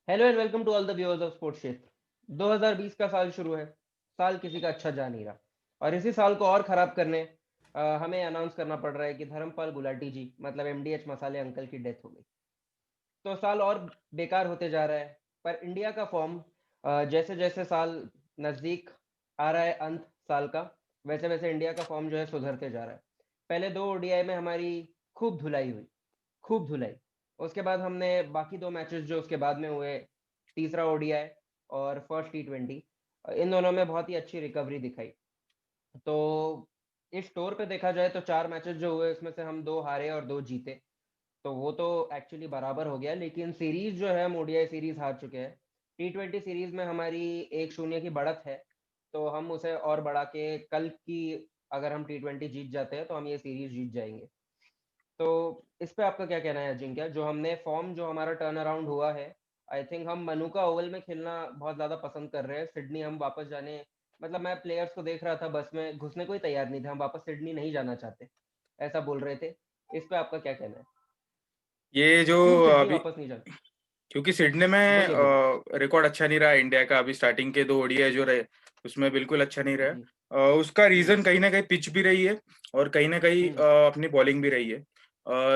Hello and welcome to all the viewers of sports Kshetra. 2020 का साल शुरू है। साल किसी का अच्छा जा नहीं रहा और इसी साल को और खराब करने हमें अनाउंस करना पड़ रहा है कि धर्मपाल गुलाटी जी मतलब एमडीएच मसाले अंकल की डेथ हो गई। तो साल और बेकार होते जा रहा है। पर इंडिया का फॉर्म जैसे जैसे साल नजदीक आ रहा है अंत साल का, वैसे वैसे इंडिया का फॉर्म जो है सुधरते जा रहा है। पहले दो ओडीआई में हमारी खूब धुलाई हुई, खूब धुलाई। उसके बाद हमने बाकी दो मैचेस जो उसके बाद में हुए, तीसरा ओडीआई और फर्स्ट टी20, इन दोनों में बहुत ही अच्छी रिकवरी दिखाई। तो इस स्टोर पे देखा जाए तो चार मैचेस जो हुए उसमें से हम दो हारे और दो जीते, तो वो तो एक्चुअली बराबर हो गया। लेकिन सीरीज जो है हम ओडीआई सीरीज हार चुके हैं। टी20 सीरीज में हमारी 1-0 की बढ़त है, तो हम उसे और बढ़ा के कल की, अगर हम टी20 जीत जाते हैं तो हम ये सीरीज जीत जाएंगे। तो इस पे आपका क्या कहना है अजिंक्य, जो हमने फॉर्म जो हमारा टर्न अराउंड हुआ है? आई थिंक हम मनुका ओवल में खेलना बहुत ज्यादा पसंद कर रहे हैं। सिडनी हम वापस जाने, मतलब मैं प्लेयर्स को देख रहा था, बस में घुसने को ही तैयार नहीं थे, हम वापस सिडनी नहीं जाना चाहते, ऐसा बोल रहे थे। इस पे आपका क्या कहना है? ये जो क्यों सिडनी अभी वापस नहीं जाना? क्योंकि सिडनी में बोलिए बोलिए। रिकॉर्ड अच्छा नहीं रहा इंडिया का। अभी स्टार्टिंग के दो ओडीआई जो रहे उसमें बिल्कुल अच्छा नहीं रहा। जी। उसका हम्म। रीजन कहीं ना कहीं पिच भी रही है और कहीं ना कहीं हम्म। अपनी बॉलिंग भी रही है।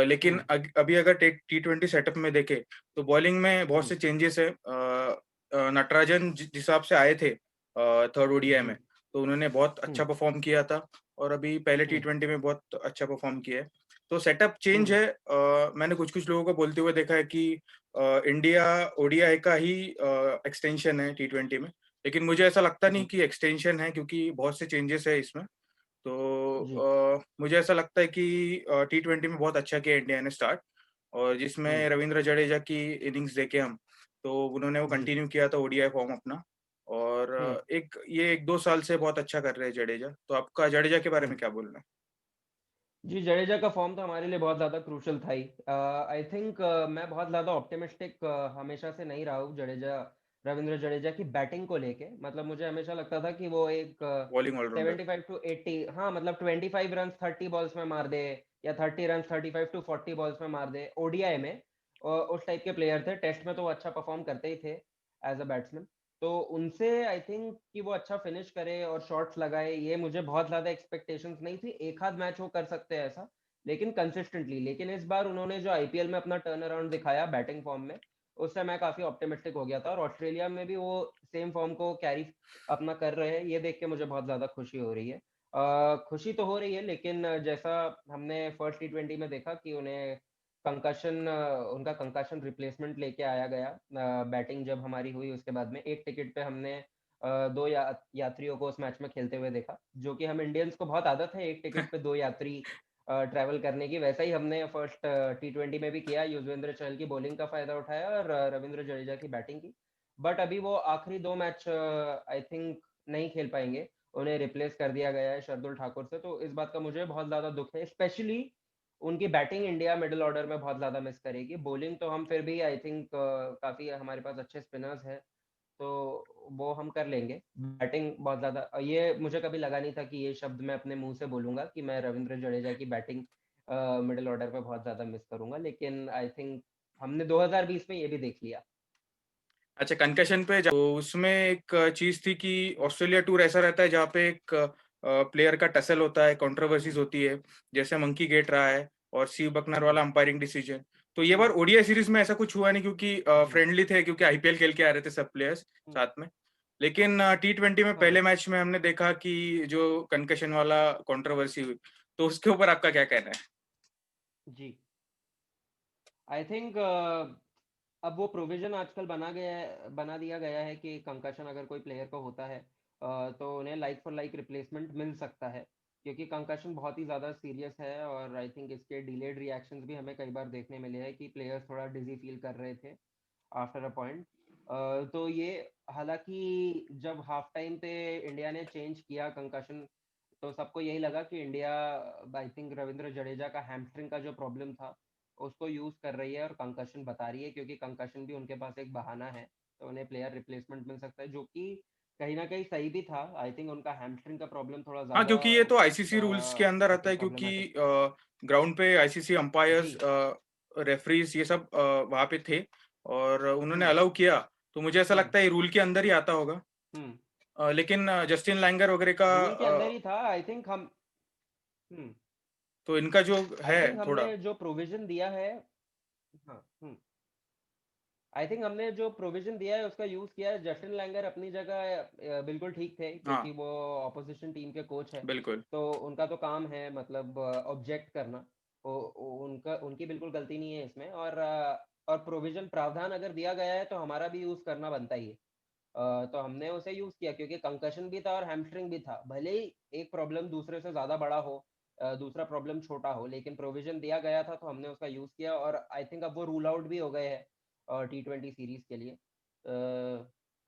लेकिन हम्म। अभी अगर टी20 सेटअप में देखें तो बॉलिंग में बहुत हम्म। से चेंजेस है। नटराजन जिस हिसाब से आए थे थर्ड ओडीआई जी। में, तो उन्होंने बहुत अच्छा हम्म। परफॉर्म किया था और अभी पहले हम्म। टी20 में बहुत अच्छा परफॉर्म किया है। तो सेटअप चेंज हम्म। है। मैंने कुछ कुछ लोगों को बोलते हुए देखा है कि इंडिया ओडीआई का ही एक्सटेंशन है टी20 में। लेकिन मुझे ऐसा लगता नहीं जी। कि एक्सटेंशन है, क्योंकि बहुत से चेंजेस है इसमें। तो जी। मुझे ऐसा लगता है कि टी20 में बहुत अच्छा किया इंडिया ने स्टार्ट, और हम्म। जिसमें रविंद्र जडेजा की इनिंग्स देखे हम, तो उन्होंने वो जी। कंटिन्यू किया था ओडीआई फॉर्म अपना। और हम्म। एक दो साल से बहुत अच्छा कर रहे हैं जडेजा। तो आपका जडेजा के बारे हम्म। में क्या बोलना है? जी, जडेजा का फॉर्म तो हमारे लिए बहुत ज़्यादा क्रूशियल था ही। आई थिंक मैं बहुत ज़्यादा ऑप्टिमिस्टिक हमेशा से नहीं रहा हूँ जडेजा, रविंद्र जडेजा की बैटिंग को लेके। मतलब मुझे हमेशा लगता था कि वो एक बॉलिंग ऑलराउंडर। 75 to 80, हाँ मतलब 25 रन 30 बॉल्स में मार दे, या 30 रन 35 to 40 बॉल्स में मार दे ओडीआई में। उस टाइप के प्लेयर थे। टेस्ट में तो वो अच्छा परफॉर्म करते ही थे एज अ बैट्समैन। तो उनसे आई थिंक कि वो अच्छा फिनिश करे और शॉट्स लगाए, ये मुझे बहुत ज्यादा एक्सपेक्टेशंस नहीं थी। एक आध मैच वो कर सकते हैं ऐसा, लेकिन कंसिस्टेंटली। लेकिन इस बार उन्होंने जो आईपीएल में अपना टर्न अराउंड दिखाया बैटिंग फॉर्म में, उससे मैं काफी ऑप्टिमिस्टिक हो गया था। और ऑस्ट्रेलिया में भी वो सेम फॉर्म को कैरी अपना कर रहे हैं, ये देख के मुझे बहुत ज्यादा खुशी हो रही है। खुशी तो हो रही है, लेकिन जैसा हमने फर्स्ट टी20 में देखा कि उन्हें कंकशन, उनका कंकशन रिप्लेसमेंट लेके आया गया। बैटिंग जब हमारी हुई उसके बाद में एक टिकट पे हमने दो यात्रियों को उस मैच में खेलते हुए देखा, जो कि हम इंडियंस को बहुत आदत है एक टिकट पे दो यात्री ट्रैवल करने की। वैसा ही हमने फर्स्ट टी20 में भी किया। युजवेंद्र चहल की बॉलिंग का फायदा उठाया और रविंद्र जडेजा की बैटिंग की। बट अभी वो आखिरी दो मैच आई थिंक नहीं खेल पाएंगे, उन्हें रिप्लेस कर दिया गया है शार्दुल ठाकुर से। तो इस बात का मुझे बहुत ज्यादा दुख है। स्पेशली उनकी बैटिंग इंडिया मिडिल ऑर्डर में बहुत ज्यादा मिस करेगी। बॉलिंग तो हम फिर भी आई थिंक काफी, हमारे पास अच्छे स्पिनर्स हैं, तो वो हम कर लेंगे। बैटिंग बहुत ज्यादा, ये मुझे कभी लगा नहीं था कि ये शब्द मैं अपने मुंह से बोलूंगा कि मैं रविंद्र जडेजा की बैटिंग मिडिल ऑर्डर पे बहुत ज्यादा मिस करूंगा। लेकिन आई थिंक हमने 2020 में ये भी देख लिया। अच्छा, कंकशन पे तो उसमें एक चीज थी कि ऑस्ट्रेलिया टूर ऐसा रहता है जहाँ पे एक प्लेयर का टसल होता है, कंट्रोवर्सीज होती है, जैसे मंकी गेट रहा है और सीव बकनर वाला जी। Umpiring decision. तो ये बार हम्म। ओडीआई सीरीज में ऐसा कुछ हुआ नहीं, क्योंकि जी। फ्रेंडली थे, क्योंकि आईपीएल खेल के आ रहे थे सब प्लेयर्स हम्म। साथ में। लेकिन टी20 में हाँ। पहले मैच में हमने देखा कि जो कंकशन वाला कंट्रोवर्सी हुई, तो उसके ऊपर आपका क्या कहना है? जी। आई थिंक अब वो प्रोविजन आजकल बना दिया गया है कि कंकशन अगर कोई प्लेयर को होता है तो उन्हें लाइक फॉर लाइक रिप्लेसमेंट मिल सकता है, क्योंकि कंकशन बहुत ही ज़्यादा सीरियस है। और आई थिंक इसके डिलेड रिएक्शंस भी हमें कई बार देखने मिले हैं कि प्लेयर्स थोड़ा डिजी फील कर रहे थे आफ्टर अ पॉइंट। तो ये, हालांकि जब हाफ टाइम पे इंडिया ने चेंज किया कंकशन, तो सबको यही लगा कि India I think Ravindra Jadeja का हैमस्ट्रिंग का जो प्रॉब्लम था उसको यूज कर रही है और कंकशन बता रही है, क्योंकि कंकशन भी उनके पास एक बहाना है। तो उन्हें प्लेयर रिप्लेसमेंट मिल सकता है, जो कि कहीं ना कहीं सही भी था। आई थिंक उनका हैमस्ट्रिंग का प्रॉब्लम थोड़ा हाँ, ज्यादा क्योंकि ये तो आईसीसी रूल्स के अंदर आई आता है, थिंक क्योंकि प्रॉब्लमेटिक। ग्राउंड पे आईसीसी जी। अंपायर्स, रेफरीज, ये सब वहाँ पे थे। और उन्होंने अलाउ किया, तो मुझे ऐसा हम्म लगता है ये रूल के अंदर ही आता होगा। हम्म लेकिन जस्टिन लैंगर वगैरह का रूल के अंदर ही था आई थिंक हम। हम्म तो इनका जो आई है थिंक थोड़ा। हमने जो प्रोविजन दिया है। हाँ आई थिंक हमने जो प्रोविजन दिया है उसका यूज किया है। जस्टिन लैंगर अपनी जगह बिल्कुल ठीक थे, हाँ क्योंकि वो ऑपोजिशन टीम के कोच है। बिल्कुल। तो उनका तो काम है मतलब ऑब्जेक्ट करना। उनका उनकी बिल्कुल गलती नहीं है इसमें। और प्रोविजन प्रावधान अगर दिया गया है तो हमारा भी यूज करना बनता ही है। तो हमने उसे यूज किया क्योंकि कंकशन भी था और हैमस्ट्रिंग भी था। भले ही एक प्रॉब्लम दूसरे से ज्यादा बड़ा हो, दूसरा प्रॉब्लम छोटा हो, लेकिन प्रोविजन दिया गया था तो हमने उसका यूज किया। और आई थिंक अब वो रूल आउट भी हो गए हैं T20 सीरीज के लिए।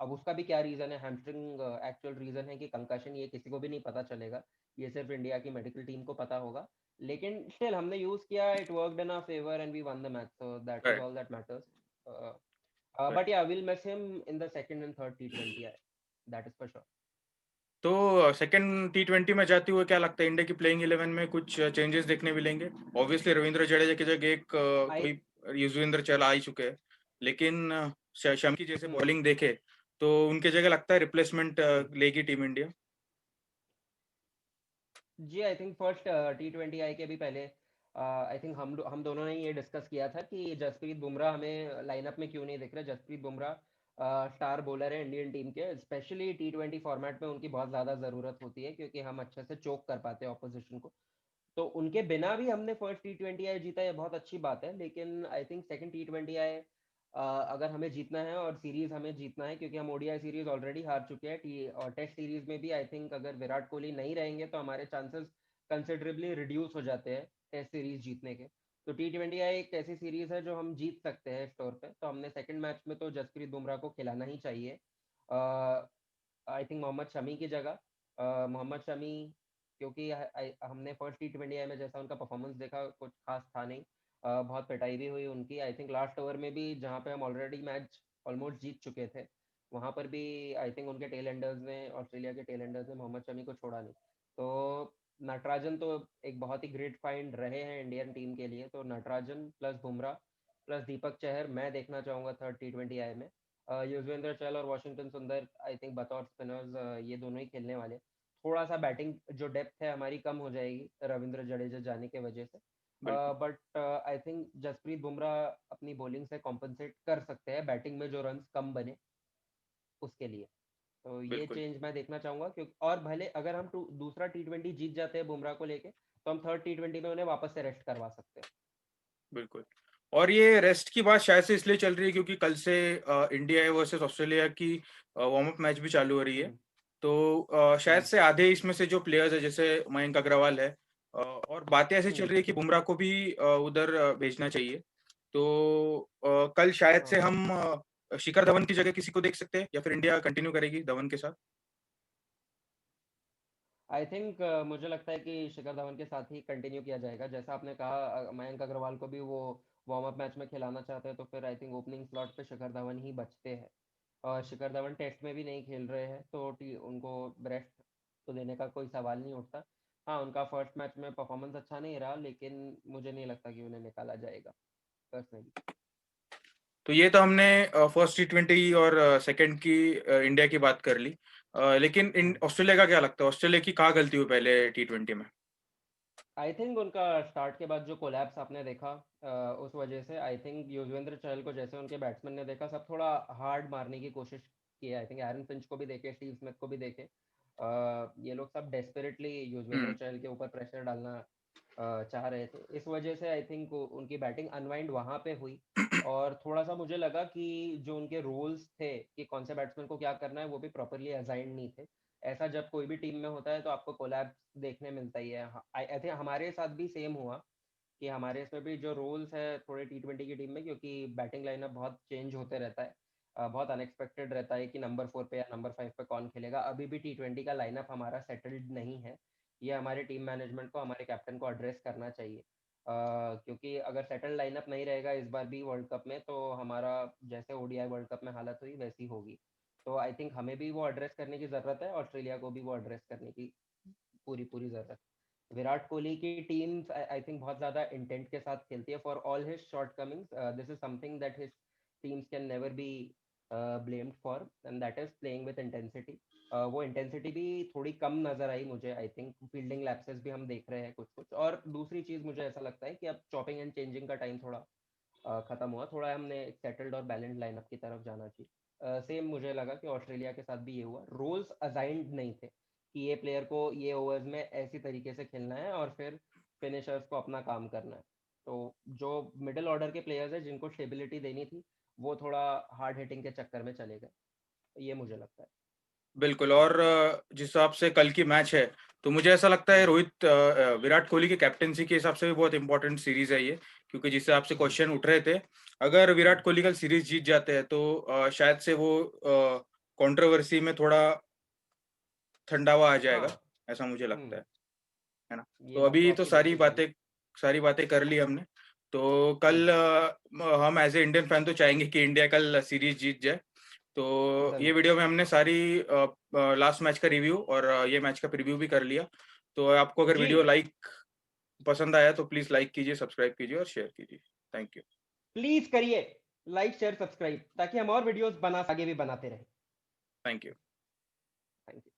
अब उसका भी क्या रीजन है, हैमस्ट्रिंग एक्चुअल रीजन है कि कंकशन, ये किसी को भी नहीं पता चलेगा। ये सिर्फ इंडिया की मेडिकल टीम को पता होगा। लेकिन स्टिल हमने यूज किया, it worked in our favour and we won the match, so that is right all that matters. Right. But yeah, we'll miss him in the second and third T20. That is for sure. तो second T20 में जाते हुए क्या लगता है, India की playing 11 में कुछ चेंजेस देखने मिलेंगे? ऑब्वियसली रविंद्र जडेजा की जगह एक I कोई युजवेंद्र चहल आ ही चुके हैं, लेकिन शमी की जैसे hmm, बॉलिंग देखे तो उनके जगह लगता है रिप्लेसमेंट hmm. लेगी टीम इंडिया। जी I think first T20 I के भी पहले आई थिंक हम दोनों ने ये डिस्कस किया था कि जसप्रीत बुमराह हमें लाइनअप में क्यों नहीं दिख रहे। जसप्रीत बुमराह स्टार बॉलर है इंडियन टीम के, स्पेशली T20 फॉर्मेट में उनकी बहुत ज़्यादा ज़रूरत होती है क्योंकि हम अच्छे से चोक कर पाते हैं ऑपोजिशन को। तो उनके बिना भी हमने फर्स्ट T20 आई जीता, ये बहुत अच्छी बात है। लेकिन आई थिंक सेकंड T20 आई अगर हमें जीतना है और सीरीज हमें जीतना है, क्योंकि हम ओडीआई सीरीज ऑलरेडी हार चुके हैं, टी और टेस्ट सीरीज में भी आई थिंक अगर विराट कोहली नहीं रहेंगे तो हमारे चांसेस कंसिडरेबली रिड्यूस हो जाते हैं टेस्ट सीरीज जीतने के। तो T20 आई एक ऐसी सीरीज है जो हम जीत सकते हैं स्टोर पे। तो हमने सेकंड मैच में तो जसप्रीत बुमराह को खिलाना ही चाहिए। आई थिंक मोहम्मद शमी की जगह मोहम्मद शमी, क्योंकि हमने फर्स्ट T20 आई में जैसा उनका परफॉर्मेंस देखा कुछ खास था नहीं। बहुत पिटाई भी हुई उनकी आई थिंक लास्ट ओवर में भी, जहाँ पे हम ऑलरेडी मैच ऑलमोस्ट जीत चुके थे। वहाँ पर भी आई थिंक उनके टेल एंडर्स ने, ऑस्ट्रेलिया के टेल एंडर्स ने मोहम्मद शमी को छोड़ा नहीं। तो नटराजन तो एक बहुत ही ग्रेट फाइंड रहे हैं इंडियन टीम के लिए। तो नटराजन प्लस बुमराह प्लस दीपक चहर मैं देखना चाहूंगा थर्ड T20 आई में। युजवेंद्र चहल और वॉशिंगटन सुंदर आई थिंक बतौर स्पिनर्स ये दोनों ही खेलने वाले। थोड़ा सा बैटिंग जो डेप्थ है हमारी कम हो जाएगी रविंद्र जडेजा जाने की वजह से। बिल्कुल but I think Jasprit Bumrah अपनी बॉलिंग से कॉम्पनसेट कर सकते हैं बैटिंग में जो रन्स कम बने उसके लिए। तो ये बिल्कुल चेंज मैं देखना चाहूंगा, क्योंकि और भले अगर हम दूसरा T20 जीत जाते हैं बुमराह को लेके तो हम थर्ड T20 में उन्हें वापस से रेस्ट करवा सकते हैं। बिल्कुल। और ये रेस्ट की बात शायद से इसलिए चल रही है क्योंकि कल से इंडिया वर्सेस ऑस्ट्रेलिया की वार्म अप मैच भी चालू हो रही है। हम्म तो शायद हम्म से आधे इसमें से जो प्लेयर्स है जैसे मयंक अग्रवाल है, और बातें ऐसी चल हम्म रही है कि बुमराह को भी उधर भेजना चाहिए। तो कल शायद से हाँ हम शिखर धवन की जगह किसी को देख सकते हैं, या फिर इंडिया कंटिन्यू करेगी धवन के साथ। आई थिंक मुझे लगता है कि शिखर धवन के साथ ही कंटिन्यू किया जाएगा। जैसा आपने कहा मयंक अग्रवाल को भी वो वार्म अप मैच में खिलाना चाहते हैं, तो फिर आई थिंक ओपनिंग स्लॉट पे शिखर धवन ही बचते हैं। और शिखर धवन टेस्ट में भी नहीं खेल रहे हैं तो उनको रेस्ट तो देने का कोई सवाल नहीं उठता। हाँ उनका फर्स्ट मैच में परफॉर्मेंस अच्छा नहीं रहा, लेकिन मुझे नहीं लगता कि उन्हें निकाला जाएगा पर्सनली। तो ये तो हमने फर्स्ट T20 और सेकंड की इंडिया की बात कर ली। लेकिन इन ऑस्ट्रेलिया का क्या लगता है, ऑस्ट्रेलिया की कहाँ गलती हुई पहले T20 में? आई थिंक उनका स्टार्ट के बाद जो कोलैप्स आपने देखा उस वजह से आई थिंक युजवेंद्र चहल को जैसे उनके बैट्समैन ने देखा, सब थोड़ा हार्ड मारने की कोशिश की। आई थिंक एरन फिंच को भी देखे, स्टीव स्मिथ को भी देखे। ये लोग सब डेस्परेटली युजवेंद्र हम्म। चहल के ऊपर प्रेशर डालना चाह रहे थे। इस वजह से आई थिंक उनकी बैटिंग अनवाइंड वहां पे हुई। और थोड़ा सा मुझे लगा कि जो उनके रोल्स थे कि कौन से बैट्समैन को क्या करना है वो भी प्रॉपरली असाइंड नहीं थे। ऐसा जब कोई भी टीम में होता है तो आपको कोलैप्स देखने मिलता ही है। आई थिंक हमारे साथ भी सेम हुआ कि हमारे इसमें भी जो रोल्स है थोड़े T20 की टीम में, क्योंकि बैटिंग लाइनअप बहुत चेंज होते रहता है। बहुत अनएक्सपेक्टेड रहता है कि नंबर 4 पे या नंबर 5 पे कौन खेलेगा। अभी भी T20 का लाइनअप हमारा सेटल्ड नहीं है। ये हमारे टीम मैनेजमेंट को, हमारे कैप्टन को एड्रेस करना चाहिए। क्योंकि अगर सेटल्ड लाइनअप नहीं रहेगा इस बार भी वर्ल्ड कप में तो हमारा जैसे ओडीआई वर्ल्ड कप में हालत हुई वैसी होगी। तो आई थिंक हमें भी वो एड्रेस करने की ज़रूरत है, ऑस्ट्रेलिया को भी वो एड्रेस करने की पूरी पूरी ज़रूरत है। विराट कोहली की टीम आई थिंक बहुत ज़्यादा इंटेंट के साथ खेलती है for all his shortcomings. This is something that teams can never be blamed for, and that is playing with intensity. वो इंटेंसिटी भी थोड़ी कम नजर आई मुझे. आई थिंक फील्डिंग लैप्सेस भी हम देख रहे हैं कुछ कुछ. और दूसरी चीज मुझे ऐसा लगता है कि अब चॉपिंग एंड चेंजिंग का टाइम थोड़ा खत्म हुआ. थोड़ा हमने सेटल्ड और बैलेंस्ड लाइनअप की तरफ जाना चाहिए. सेम मुझे लगा कि ऑस्ट्रेलिया के साथ भी ये हुआ. रोल्स असाइंड नहीं थे कि ये प्लेयर को ये ओवर्स में ऐसी तरीके से खेलना है और फिर फिनिशर्स को अपना काम करना है. तो जो मिडिल ऑर्डर के प्लेयर्स हैं जिनको स्टेबिलिटी देनी थी, वो थोड़ा हार्ड हिटिंग के चक्कर में चले गए. ये मुझे लगता है. बिल्कुल। और जिस हिसाब से कल की मैच है, तो मुझे ऐसा लगता है विराट कोहली की कैप्टेंसी के हिसाब से भी बहुत इंपॉर्टेंट सीरीज है ये, क्योंकि जिस हिसाब से क्वेश्चन उठ रहे थे, अगर विराट कोहली कल सीरीज जीत जाते हैं तो शायद से वो कंट्रोवर्सी में थोड़ा ठंडावा आ जाएगा, हाँ. ऐसा मुझे लगता है ना? ये तो बात तो अभी तो आपकी बिल्कुल सही है. सारी बातें कर ली हमने। तो कल हम एज ए इंडियन फैन तो चाहेंगे कि इंडिया कल सीरीज जीत जाए। तो ये जरूर. वीडियो में हमने सारी लास्ट मैच का रिव्यू और ये मैच का प्रीव्यू भी कर लिया। तो आपको अगर जी. वीडियो पसंद आया तो प्लीज लाइक कीजिए, सब्सक्राइब कीजिए और शेयर कीजिए। Thank you. प्लीज करिए लाइक शेयर सब्सक्राइब, ताकि हम और वीडियोस आगे भी बनाते रहें. Thank you. Thank you.